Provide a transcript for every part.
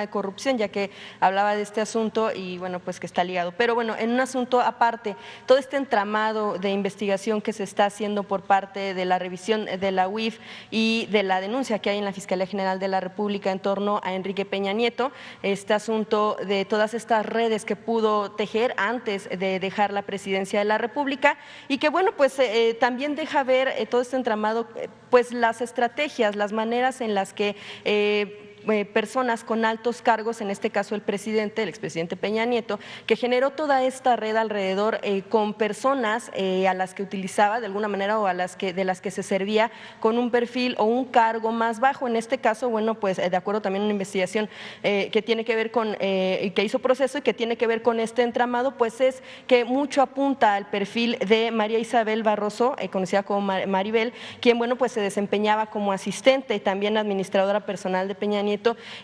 de corrupción, ya que hablaba de este asunto y bueno, pues que está ligado. Pero bueno, en un asunto aparte, todo este entramado de investigación que se está haciendo por parte de la revisión de la UIF y de la denuncia que hay en la Fiscalía General de la República en torno a Enrique Peña Nieto, este asunto de todas estas redes que pudo tejer antes de dejar la presidencia de la República y que bueno, pues también deja ver todo este entramado, pues las estrategias, las maneras en las que personas con altos cargos, en este caso el presidente, el expresidente Peña Nieto, que generó toda esta red alrededor con personas a las que utilizaba de alguna manera o de las que se servía con un perfil o un cargo más bajo. En este caso, bueno, pues de acuerdo también a una investigación que tiene que ver con, que hizo Proceso y que tiene que ver con este entramado, pues es que mucho apunta al perfil de María Isabel Barroso, conocida como Maribel, quien, bueno, pues se desempeñaba como asistente y también administradora personal de Peña Nieto,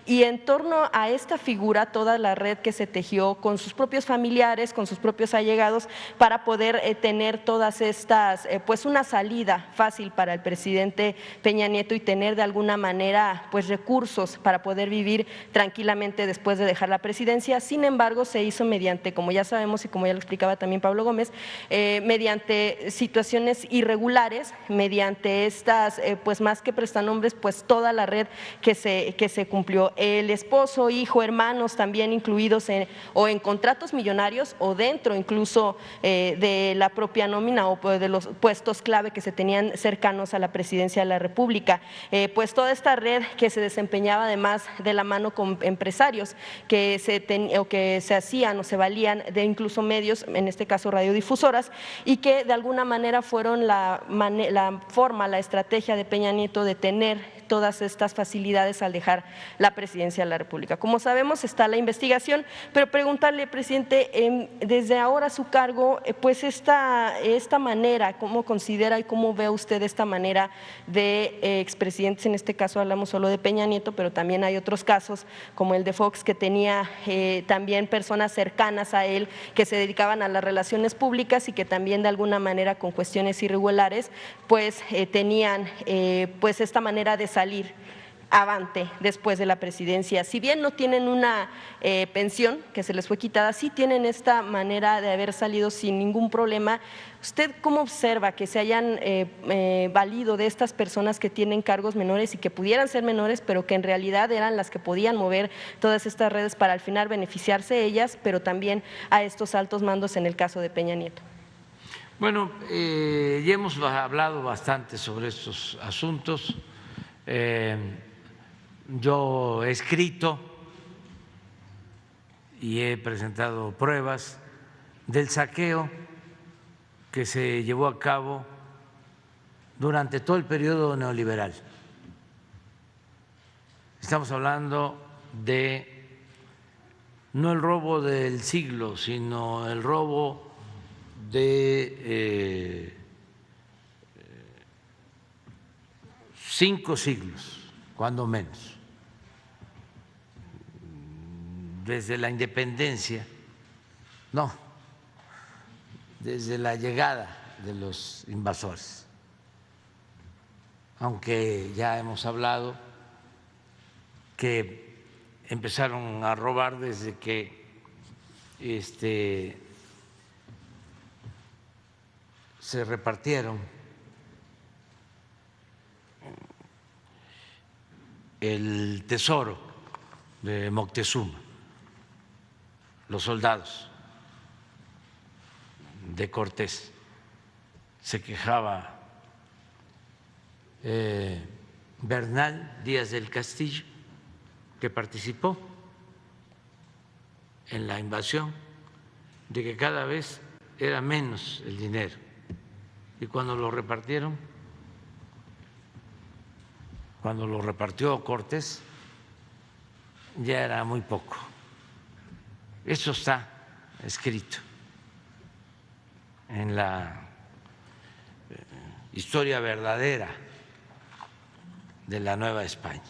y en torno a esta figura toda la red que se tejió con sus propios familiares, con sus propios allegados, para poder tener todas estas, pues una salida fácil para el presidente Peña Nieto y tener de alguna manera pues recursos para poder vivir tranquilamente después de dejar la presidencia. Sin embargo, se hizo mediante, como ya sabemos y como ya lo explicaba también Pablo Gómez, mediante situaciones irregulares, mediante estas, pues más que prestanombres, pues toda la red que se cumplió. El esposo, hijo, hermanos también incluidos o en contratos millonarios o dentro incluso de la propia nómina o de los puestos clave que se tenían cercanos a la presidencia de la República. Pues toda esta red que se desempeñaba además de la mano con empresarios que se hacían o se valían de incluso medios, en este caso radiodifusoras, y que de alguna manera fueron la forma, la estrategia de Peña Nieto de tener todas estas facilidades al dejar la presidencia de la República. Como sabemos, está la investigación, pero preguntarle, presidente, desde ahora su cargo, pues esta manera, ¿cómo considera y cómo ve usted esta manera de expresidentes? En este caso hablamos solo de Peña Nieto, pero también hay otros casos como el de Fox, que tenía también personas cercanas a él que se dedicaban a las relaciones públicas y que también de alguna manera con cuestiones irregulares pues tenían pues esta manera de salir avante después de la presidencia. Si bien no tienen una pensión que se les fue quitada, sí tienen esta manera de haber salido sin ningún problema. ¿Usted cómo observa que se hayan valido de estas personas que tienen cargos menores y que pudieran ser menores, pero que en realidad eran las que podían mover todas estas redes para al final beneficiarse ellas, pero también a estos altos mandos en el caso de Peña Nieto? Bueno, ya hemos hablado bastante sobre estos asuntos. Yo he escrito y he presentado pruebas del saqueo que se llevó a cabo durante todo el periodo neoliberal. Estamos hablando de no el robo del siglo, sino el robo de 5 siglos, cuando menos. Desde la independencia, no, desde la llegada de los invasores, aunque ya hemos hablado que empezaron a robar desde que se repartieron el tesoro de Moctezuma, los soldados de Cortés. Se quejaba Bernal Díaz del Castillo, que participó en la invasión, de que cada vez era menos el dinero, y cuando lo repartieron, cuando lo repartió Cortés, ya era muy poco. Eso está escrito en la historia verdadera de la Nueva España.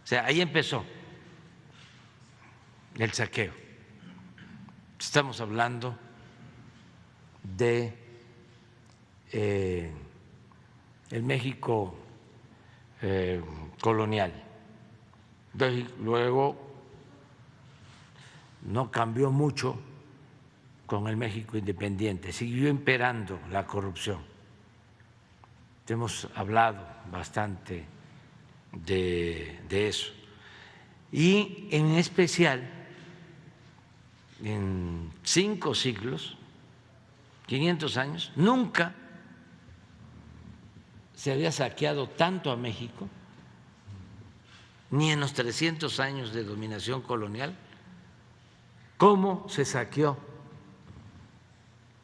O sea, ahí empezó el saqueo. Estamos hablando de el México colonial. Luego no cambió mucho con el México independiente, siguió imperando la corrupción. Hemos hablado bastante de eso. Y en especial, en 5 siglos, 500 años, nunca se había saqueado tanto a México, ni en los 300 años de dominación colonial, como se saqueó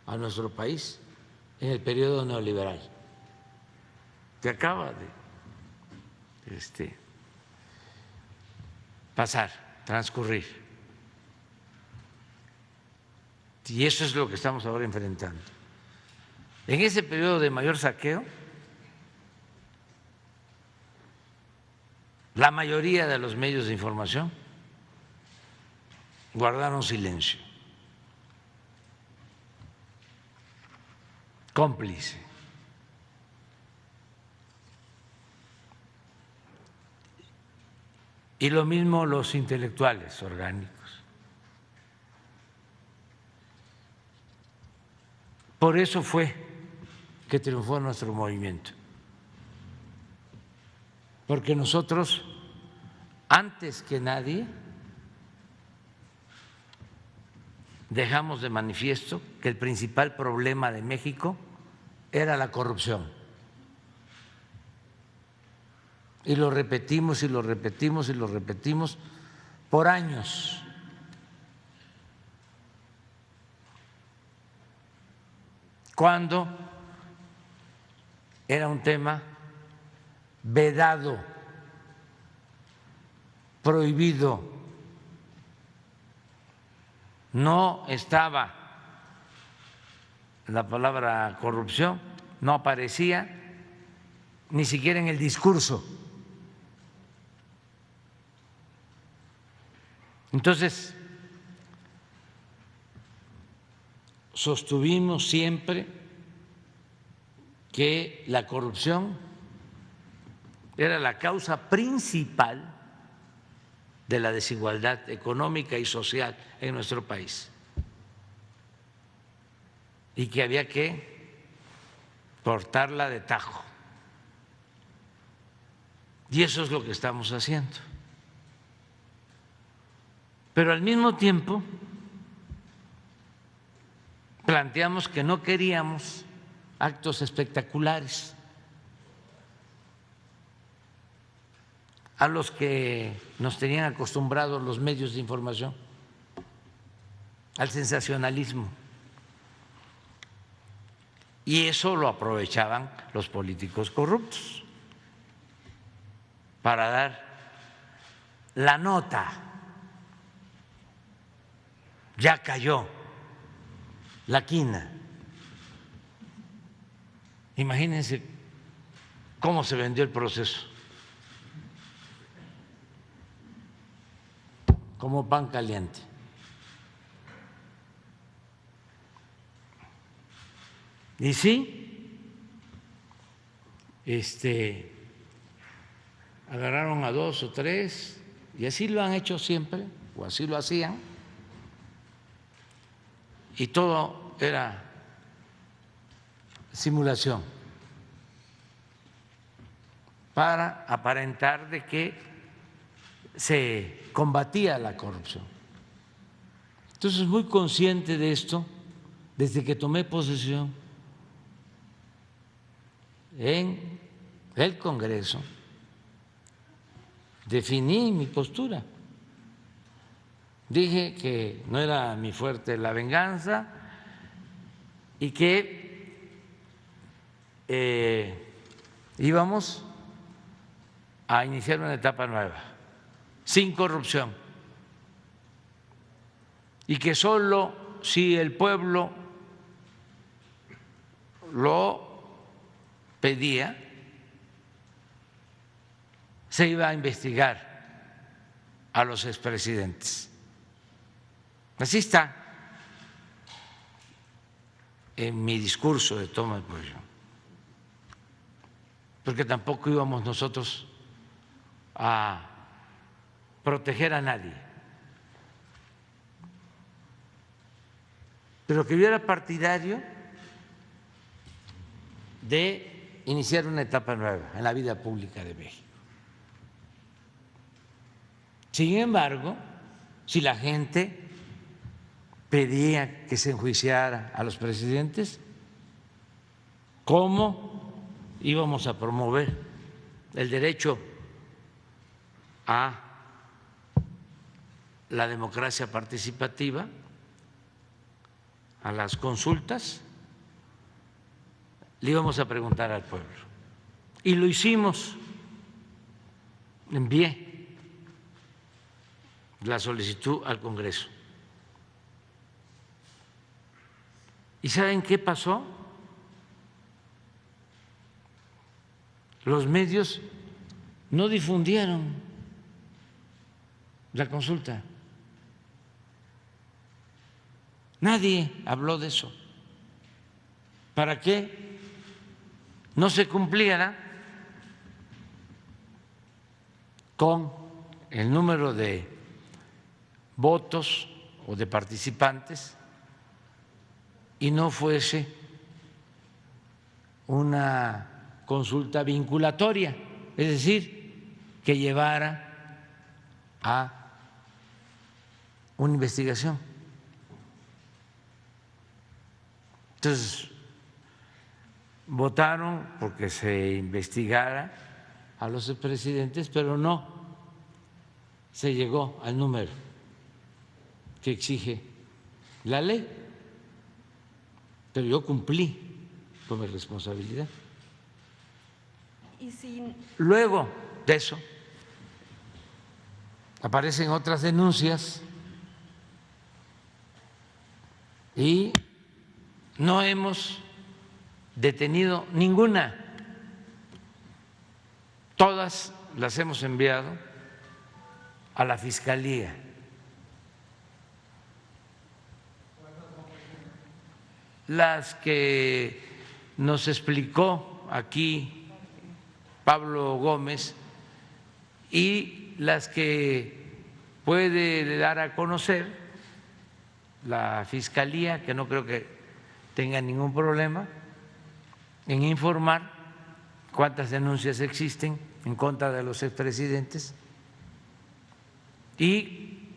a nuestro país en el periodo neoliberal que acaba de pasar, transcurrir. Y eso es lo que estamos ahora enfrentando. En ese periodo de mayor saqueo, la mayoría de los medios de información guardaron silencio, cómplice. Y lo mismo los intelectuales orgánicos. Por eso fue que triunfó nuestro movimiento, porque nosotros, antes que nadie, dejamos de manifiesto que el principal problema de México era la corrupción. Y lo repetimos y lo repetimos y lo repetimos por años. Cuando era un tema vedado, prohibido, no estaba la palabra corrupción, no aparecía ni siquiera en el discurso. Entonces, sostuvimos siempre que la corrupción era la causa principal de la desigualdad económica y social en nuestro país y que había que cortarla de tajo. Y eso es lo que estamos haciendo. Pero al mismo tiempo planteamos que no queríamos actos espectaculares a los que nos tenían acostumbrados los medios de información, al sensacionalismo. Y eso lo aprovechaban los políticos corruptos para dar la nota. Ya cayó la quina. Imagínense cómo se vendió el proceso, como pan caliente. Y sí, agarraron a 2 o 3 y así lo han hecho siempre, o así lo hacían. Y todo era simulación para aparentar de que se combatía la corrupción. Entonces, muy consciente de esto, desde que tomé posesión en el Congreso, definí mi postura. Dije que no era mi fuerte la venganza y que íbamos a iniciar una etapa nueva, sin corrupción, y que solo si el pueblo lo pedía, se iba a investigar a los expresidentes. Así está en mi discurso de toma de posesión, porque tampoco íbamos nosotros a proteger a nadie, pero que yo era partidario de iniciar una etapa nueva en la vida pública de México. Sin embargo, si la gente pedía que se enjuiciara a los presidentes, ¿cómo íbamos a promover el derecho a la democracia participativa, a las consultas? Le íbamos a preguntar al pueblo. Y lo hicimos. Envié la solicitud al Congreso. ¿Y saben qué pasó? Los medios no difundieron la consulta. Nadie habló de eso. ¿Para qué no se cumpliera con el número de votos o de participantes y no fuese una consulta vinculatoria, es decir, que llevara a una investigación? Entonces, votaron porque se investigara a los expresidentes, pero no se llegó al número que exige la ley. Pero yo cumplí con mi responsabilidad. Y si... Luego de eso, aparecen otras denuncias y no hemos detenido ninguna. Todas las hemos enviado a la Fiscalía. Las que nos explicó aquí Pablo Gómez y las que puede dar a conocer la Fiscalía, que no creo que tenga ningún problema en informar cuántas denuncias existen en contra de los expresidentes y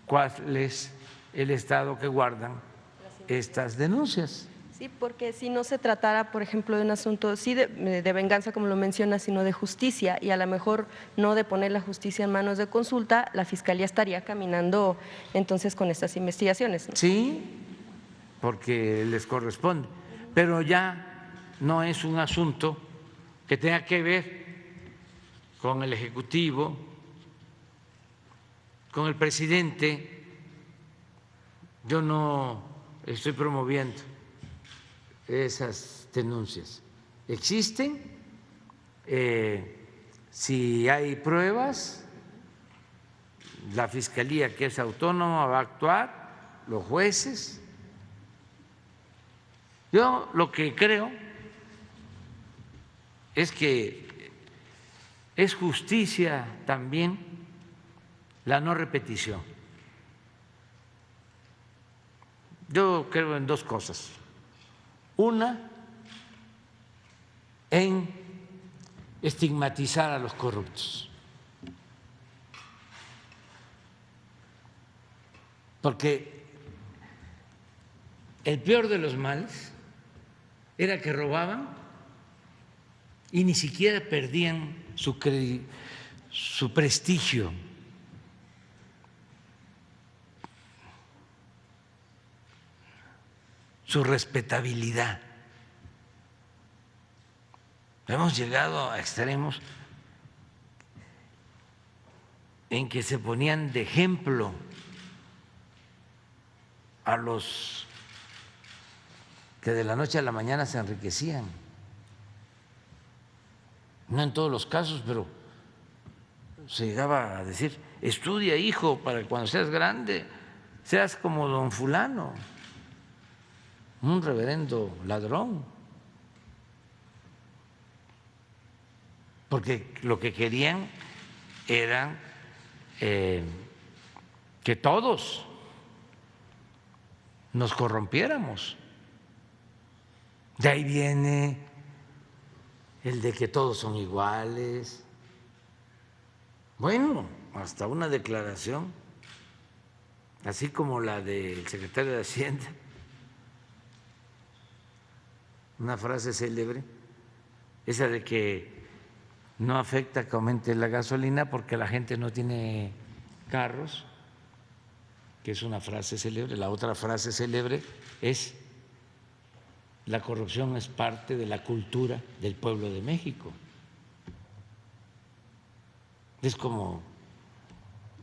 cuál es el estado que guardan estas denuncias. Sí, porque si no se tratara, por ejemplo, de un asunto sí de venganza, como lo menciona, sino de justicia, y a lo mejor no de poner la justicia en manos de consulta, la Fiscalía estaría caminando entonces con estas investigaciones, ¿no? Sí, porque les corresponde, pero ya no es un asunto que tenga que ver con el Ejecutivo, con el presidente. Yo no estoy promoviendo esas denuncias. Existen, si hay pruebas, la Fiscalía, que es autónoma, va a actuar, los jueces. Yo lo que creo es que es justicia también la no repetición. Yo creo en dos cosas. Una, en estigmatizar a los corruptos, porque el peor de los males era que robaban y ni siquiera perdían su prestigio. Su respetabilidad. Hemos llegado a extremos en que se ponían de ejemplo a los que de la noche a la mañana se enriquecían. No en todos los casos, pero se llegaba a decir: estudia, hijo, para que cuando seas grande seas como don fulano, un reverendo ladrón, porque lo que querían era que todos nos corrompiéramos. De ahí viene el de que todos son iguales. Bueno, hasta una declaración, así como la del secretario de Hacienda, una frase célebre, esa de que no afecta que aumente la gasolina porque la gente no tiene carros, que es una frase célebre. La otra frase célebre es: la corrupción es parte de la cultura del pueblo de México. Es como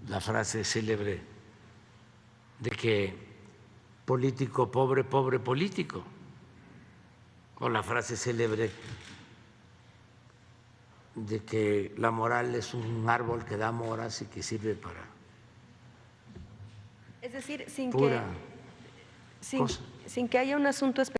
la frase célebre de que político pobre, pobre político, o la frase célebre de que la moral es un árbol que da moras y que sirve para Es decir, pura cosa. sin que haya un asunto específico